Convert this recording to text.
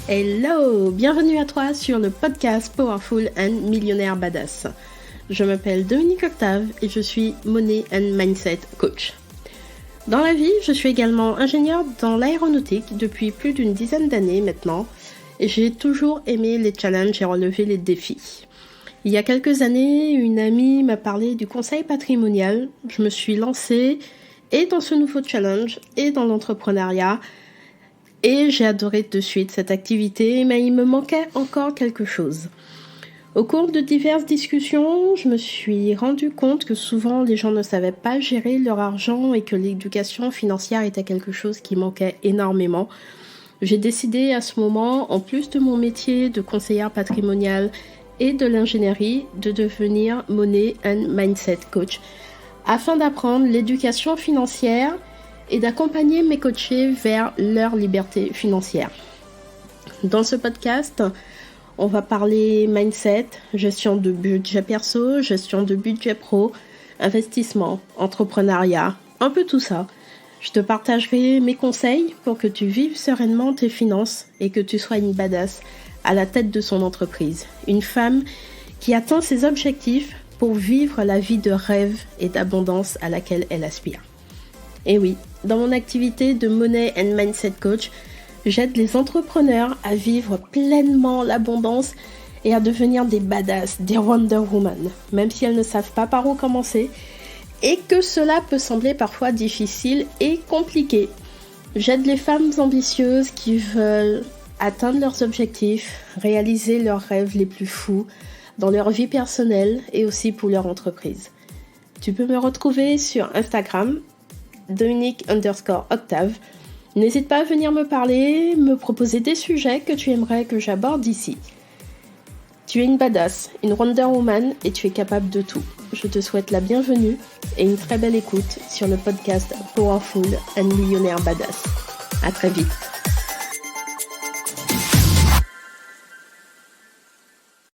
Hello, bienvenue à toi sur le podcast Powerful and Millionaire Badass. Je m'appelle Dominique Octave et je suis Money and Mindset Coach. Dans la vie, je suis également ingénieure dans l'aéronautique depuis plus d'une dizaine d'années maintenant et j'ai toujours aimé les challenges et relever les défis. Il y a quelques années, une amie m'a parlé du conseil patrimonial. Je me suis lancée et dans ce nouveau challenge et dans l'entrepreneuriat. Et j'ai adoré de suite cette activité, mais il me manquait encore quelque chose. Au cours de diverses discussions, je me suis rendu compte que souvent les gens ne savaient pas gérer leur argent et que l'éducation financière était quelque chose qui manquait énormément. J'ai décidé à ce moment, en plus de mon métier de conseillère patrimoniale et de l'ingénierie, de devenir Money and Mindset Coach afin d'apprendre l'éducation financière et d'accompagner mes coachés vers leur liberté financière. Dans ce podcast, on va parler mindset, gestion de budget perso, gestion de budget pro, investissement, entrepreneuriat, un peu tout ça. Je te partagerai mes conseils pour que tu vives sereinement tes finances et que tu sois une badass à la tête de son entreprise. Une femme qui atteint ses objectifs pour vivre la vie de rêve et d'abondance à laquelle elle aspire. Et oui, dans mon activité de Money and Mindset Coach, j'aide les entrepreneurs à vivre pleinement l'abondance et à devenir des badass, des Wonder Woman, même si elles ne savent pas par où commencer et que cela peut sembler parfois difficile et compliqué. J'aide les femmes ambitieuses qui veulent atteindre leurs objectifs, réaliser leurs rêves les plus fous dans leur vie personnelle et aussi pour leur entreprise. Tu peux me retrouver sur Instagram, Dominique_Octave. N'hésite pas à venir me parler, me proposer des sujets que tu aimerais que j'aborde ici. Tu es une badass, une Wonder Woman et tu es capable de tout. Je te souhaite la bienvenue et une très belle écoute sur le podcast Powerful and Millionaire Badass. À très vite.